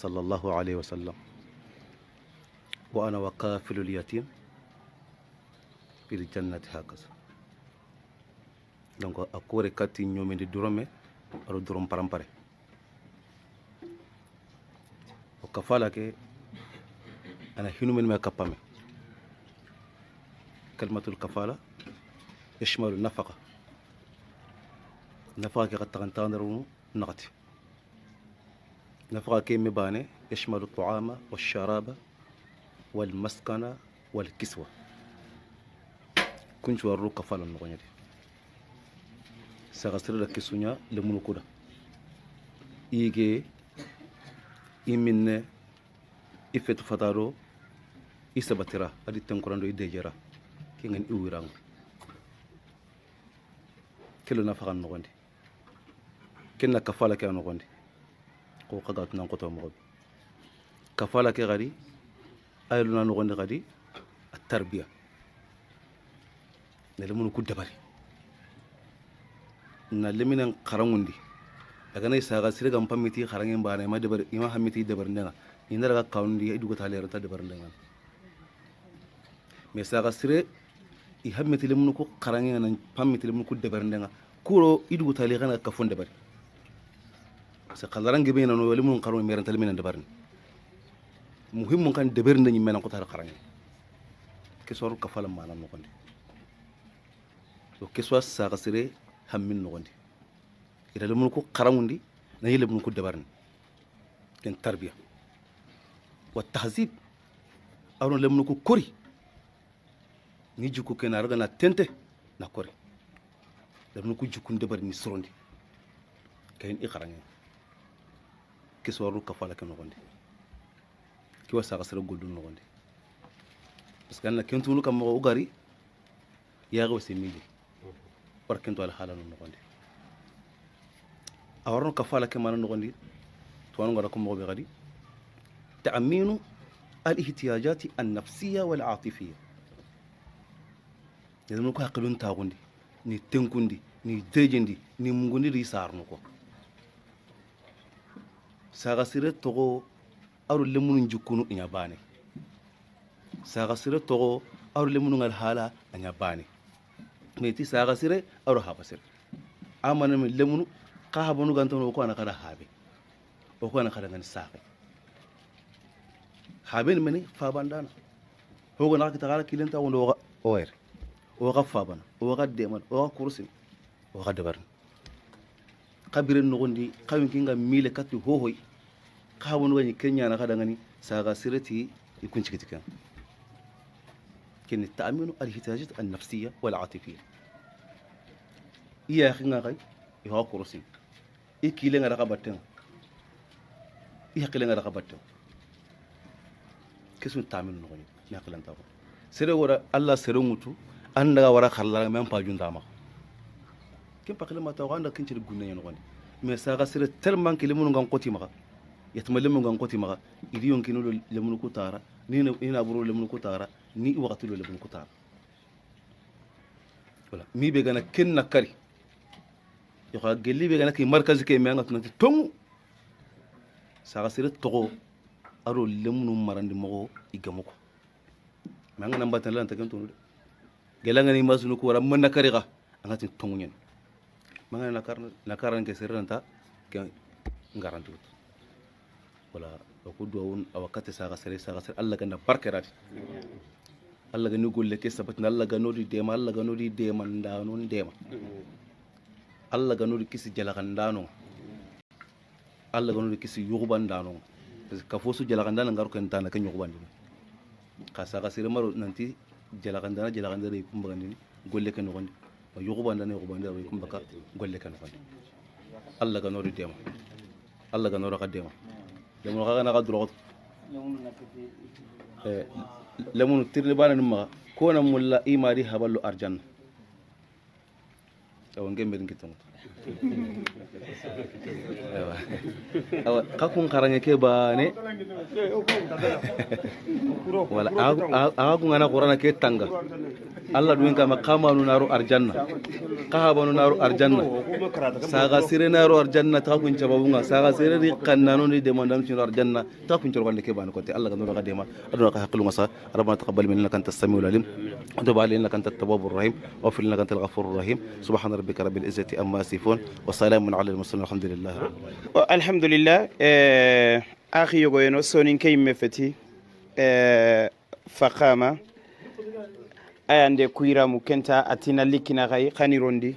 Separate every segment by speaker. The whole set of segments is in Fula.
Speaker 1: صلى الله عليه وسلم وأنا وكافل اليتيم في الجنة هكذا. donc a kore kati ñomindi durome aɗo durom parampare o kafala ke ana hinumen me kappame kalimatul kafala yashmalu nafaqa ke qad tagantandaru naqati nafaqa ke me bane yashmalu at-ta'ama wash-sharaba wal-maskana wal-kiswa kuncu warru kafala nogoñadi saga sirra kisunya lemunu kuda ige iminne ifetu fataro isabatira adi tenkorando idejera kingen iwirang kelo na fagan nogondi kenna kafala ke nogondi ko kaga tunan ko to mo kafala ke gadi aylu na nogondi gadi at-tarbiya ne lemunu ku dabari na leminen karangundi daga nay saga sire gam pamiti karangen bana ma debar ima hamiti debar ndenga ina daga kawndi idu ko talera ta debar ndenga me saga sire i hamiti lemunu ko karangen nan pamiti lemunu ko debar ndenga kuro idu ko talera kana ka fonde bari sa kalarange be nano lemunu karon meran talminen debar muhimmun kan debar ndani menan ko tar karangen ke soru ka fala manan no konde to ke so saga sire hammin nogondi ida lemunu ko karangundi na yele lemunu ko dabarni ken tarbiya wa tahzib awno lemunu ko kori ni jukku ken araga na tente na kori lemunu ko jukku dabarni sorondi kayen i karange ke soru kafala ken nogondi ki wasa ga sere goldun nogondi parce que na kentunu kam mo ugari yaga wasi mili barkento ala halanu nogondi awarno kafala ke mana nogondi to wanu ngara ko mo be gadi ta'minu al-ihtiyajati an-nafsiyya wal-'atifiyya yadum ko haqilun tagundi ni tenkundi ni dejendi ni mungundi ri sarno ko saga sire togo aru lemunu jukunu nya bane saga sire togo aru lemunu ngal hala nya bane meti saga sire aru haba sire amana min lemunu ka habanu gantono ko ana kada habe o ko ana kada ngani saake haben meni fabandana hogo na kita kala kilenta wondo oer o ga fabana o ga deman o ga kursin o ga dabar kabiren no gondi kawin kinga mile katti hohoy ka wonu gani kenya na kada ngani saga sirati ikun cikitika ken ta'minu al-ihtiyaجات an-nafsiyya wal-'atifiyya iya kinga kai yo kursin ikile ngara kabatten iya kile ngara kabatten kesun ta'minu no gani na kalanta ko sere wora Allah sere mutu anda wara khalla men pa jundama kin pakile mata wanda kin ci gunne no gani me saga sere tellement que lemun ngan qoti maka yatma lemun ngan qoti maka idi yonkino lemun ko tara ni na buru lemun ko tara ni waqtu lemun ko tara wala mi be gana ken nakari yo ga gelli be gana ki markaz ke me ngat nanti tongu saga sere togo aro lemun marandi mo igamuko manga namba tan lan taken tonu gelanga ni masunu ko wara man nakari ga angati tongu nyen manga nakaran ke seranta ke ngarantu wala ko do awakati saga sere Allah ganda barkerati Allah gani golle ke sabatina Allah ganodi dema Allah ganodi dema ndano dema Allah ganodi kisi jalagandano Allah ganodi kisi yugubandano ka fosu jalagandana ngar ko entana ke yugubandi ka saga sere maro nanti jalagandana re kumbagandi golle ke no gondi yugubandana re kumbaka golle ke no gondi Allah ganodi dema Allah ganodi ka dema lemunu kaga na kadro lemunu tirni bana numa ko na mulla imari haballu arjanna awa ngemberin kitano awa kakun karange ke bane wala aga kun ana qur'ana ke tanga Allah duin kama kamanu naru arjanna kahabanu naru arjanna saga sire naru arjanna ta kun cababunga saga sire ri kannanu ni demandam ci arjanna ta kun corgande ke bane ko te Allah ga no ga dema aduna ka haklu masa rabbana taqabbal minna innaka antas samiul alim wa tub alayna innaka antat tawwabur rahim wa fil innaka antal ghafurur rahim subhana rabbika rabbil izzati amma yasifun wa salamun ala al mursalin alhamdulillah
Speaker 2: alhamdulillah akhi yogo eno sonin kay mefeti faqama ayande kuira mu kenta atina likina gai khanirondi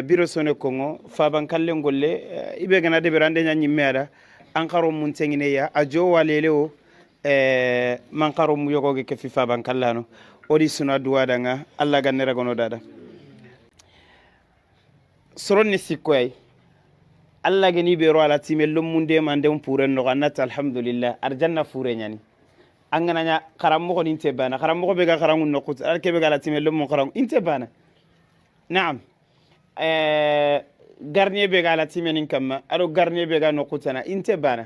Speaker 2: biro sone kongo faban kalle ngolle ibe gana de berande nya nyimmeda ankaro mun tengine ya ajo walele o man karo mu yogo ke fi faban kallano odi suna duwa danga alla ganne ragono dada soronni sikoy alla gani be ro ala timel munde mandem puren no ganata alhamdulillah arjanna fure nyani angana nya karammo ko inte bana karammo be ga karangun no kut alke be ga la timel mo karang inte bana naam garnier be ga la timenin kamma ado garnier be ga no kutana inte bana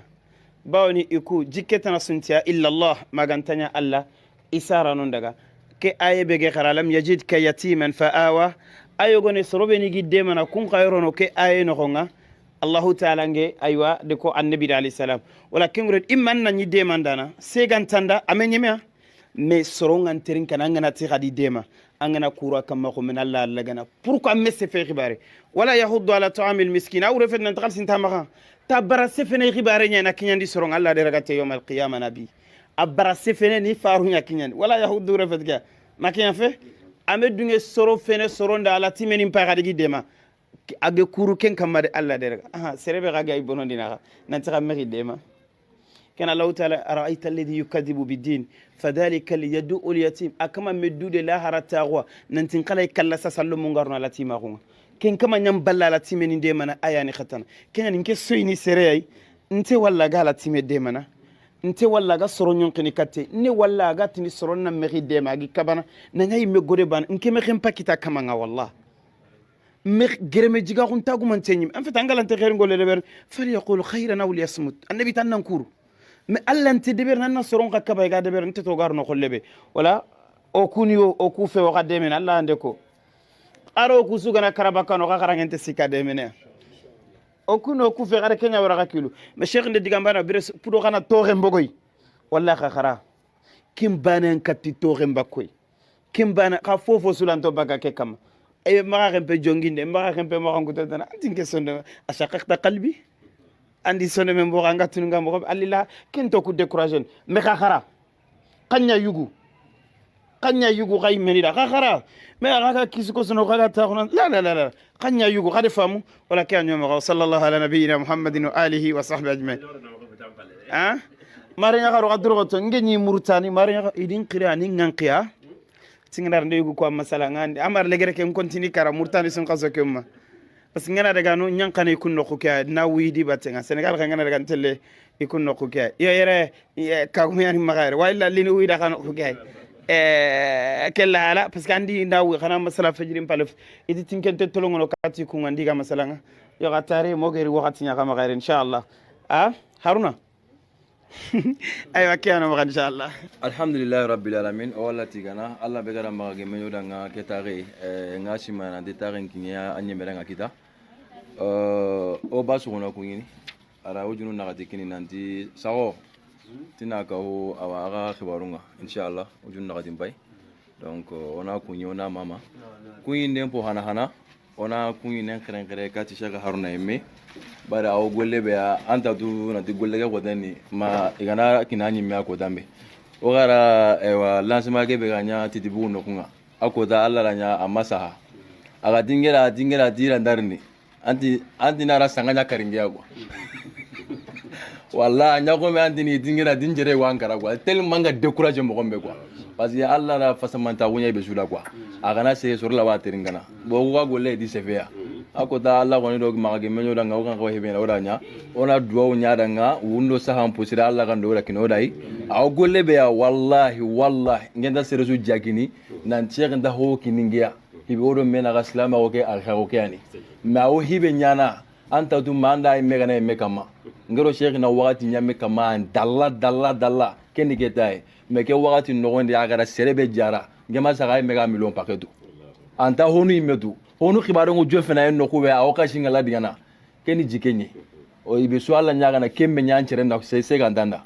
Speaker 2: bawni iku jikketana suntiya illa allah magantanya allah isara non daga ke aye be ga kharalam yajid ka yatiman fa awa ayo gone sorobe ni gidde mana kun khayro no ke aye no nga Allahu ta'ala nge aywa de ko annabi alayhi salam wala kengure imman na ni demandana segantanda amenyemea me sorongan terin kana ngana ti khadi dema angana kura kama ko min Allah lagana pourquoi me se fe khibare wala yahuddu ala ta'amil miskin aw refet nan takal sintama ta bara se fene khibare nyana kinyandi sorong Allah de ragate yawm al qiyamah nabi abara se fene ni faru nya kinyandi wala yahuddu refet ga makiyan fe amedunge soro fene soronda ala timeni mpa khadi dema age kuru ken kamade Allah de raga serebe raga ibono dina nan taka meri dema كان الله تعالى أرأيت الذي يكذب بالدين فذلك اليد اليتيم أكما مدود لا هرتاغوا ننتقل كلا سسلم منغرنا لاتيماغون كن كما نمبلا لاتيمين ديمنا آياني ختنا كن نك سويني سري انت ولا غا لاتيم ديمنا انت ولا غا سرون ينقني كاتي ني ولا غا تني سرون مخي ديماغي كبانا نغاي مغوري بان انك مخيم باكيتا كما والله مخ غرمي جيغا كون تاغو من تنيم ان فتا غالانت خير ngol leber فليقول خيرا او ليصمت النبي تننكور mais Allah nti deber nan soron ka kaba ga deber nti to garno khollebe wala o kunio o ku fe o gadde men Allah ande ko aro ku sugana karabakano ka karangente sika de men o kuno ku fe gara kenya wara kilo mais cheikh ndi digambana bire pudo kana toxe mbogoy walla ka khara kim banen katti toxe mbakoy kim bana ka fofo sulanto baga ke kam e ma rempe jonginde ma rempe ma ranguto dana antinke sonde ashaqaqta qalbi andi sonde men bo nga tunu ngam ko alila ken to ku décourager me khara kanya yugu kay menida khara me aga kisuko sono kaga ta la kanya yugu khade famu wala kanyo ma sallallahu ala nabiyina muhammadin wa alihi wa sahbihi ajma'in mari nga kharo adro to ngeni murtani mari nga idin qira ni nganqiya tingnar ndey yugu ko masala ngandi amar legere ken continue kara murtani sun qaso kemma parce que ngana daga no nyankana ikun no kukia na widi batenga Senegal ka ngana daga tele ikun no kukia yere ka ko yani magare wala lini wida kan kukia kella ala parce que andi ndaw xana masala fajrim palef idi tinkente tolongo no kati ku ngandi ga masala nga yo gatare mo geri waxati nya ka magare inshallah haruna aywa kiyano ma inshallah
Speaker 3: alhamdulillah rabbil alamin wala tigana Allah be gara ma ge menyo danga ketare ngashi mana de taren kinya anyemera ngakita o basu gona kunyini ara wujunu na gatikini nanti sawo tina ka ho awaga khibarunga inshallah wujunu na gatimbai donc ona kunyo na mama kunyin dempo hana ona kunyin nen kren kati shaka haruna emme bara aw golle be anta du na di golle ga godani ma igana kinani mi ako dambe o gara ewa lancement ge be ganya titibu no kunga akoda alla ranya amasaha aga dingera dira ndarni anti nara sanganya karingia kwa walla nyako me anti ni dingera dinjere wankara kwa tellement nga décourager mo gombe kwa parce que alla ra fasamanta wunya be sula kwa aga na se sur la wateringana bo ko golle di sefea akoda alla ko ni dog magage menyo danga ko ko hebena odanya ona duwa nya danga wundo saham pusira alla kan do rakino dai aw golle be ya wallahi ngenda seresu jagini nan cheikh nda ho kiningia hibe odo mena ga salama o ke alkhairu ke ani ma o hibe nyana anta tu manda mega na me kama ngero sheikh na wakati nyame kama dalla kendi ke tay me ke wakati no gonde agara serebe jara ngema saga mega million paketu anta honu imedu honu khibaro ngo jofena en no ko be awoka shingala digana kendi jikenye o ibe so alla nyaga na kembe nyanchere na se gandanda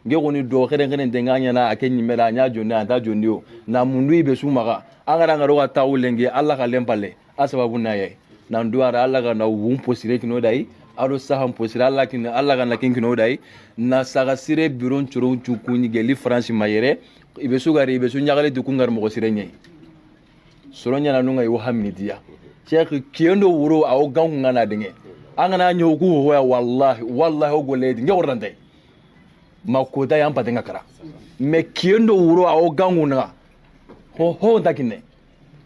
Speaker 3: ngego ni do khere ndenganya na akenyi mera nya jonni anta jonni o na mundu ibe su maga angara ngaro wa tawulenge alla ka lempale asababu na ye na nduara alla ga na wum posire kino dai ado saham posire alla kin alla ga na kin kino dai na saga sire biron churu chukuni geli france mayere ibe su gari ibe su nyagale du kungar mo sire nyai soronya na nunga yo hamidia cheikh kiendo wuro aw gangu ngana dinge angana nyoku ho ya wallahi o goledi ngorande makoda yan patenga kara me kiendo wuro aw gangu na ho dakine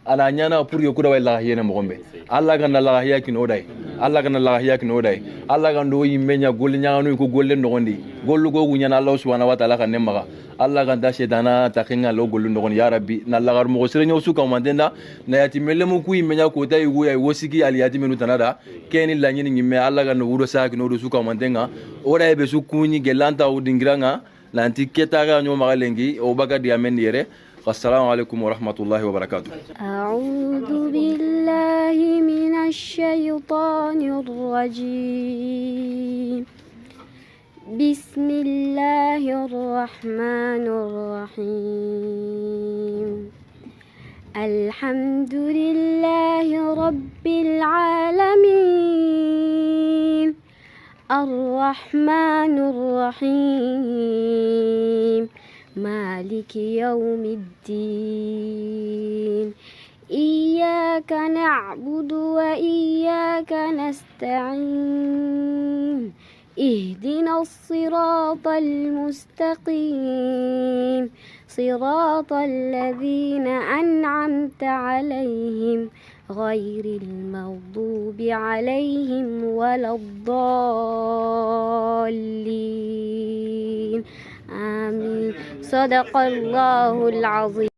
Speaker 3: ana nyana pour yokuda wala yene mo gombe alla ga na la yakin oday alla ga na la yakin oday alla ga ndo yimenya gol nyaanu ko golle no gondi gollu gogu nyana allah subhanahu wa ta'ala kan nemaga alla ga da shedana takinga lo gollu no gondi ya rabbi na la gar mo sire nyaw su ka mandenda na yati melemu ku yimenya ko tay go ya wosigi ali yati menu tanada keni la nyini nyimme alla ga no wuro saaki no do su ka mandenga oday be su kunyi gelanta o dingiranga lanti ketaga nyo magalengi o baga di amen yere. السلام عليكم ورحمة الله وبركاته.
Speaker 4: أعوذ بالله من الشيطان الرجيم. بسم الله الرحمن الرحيم. الحمد لله رب العالمين الرحمن الرحيم مالك يوم الدين إياك نعبد وإياك نستعين اهدنا الصراط المستقيم صراط الذين أنعمت عليهم غير المغضوب عليهم ولا الضالين آمين. صدق الله العظيم.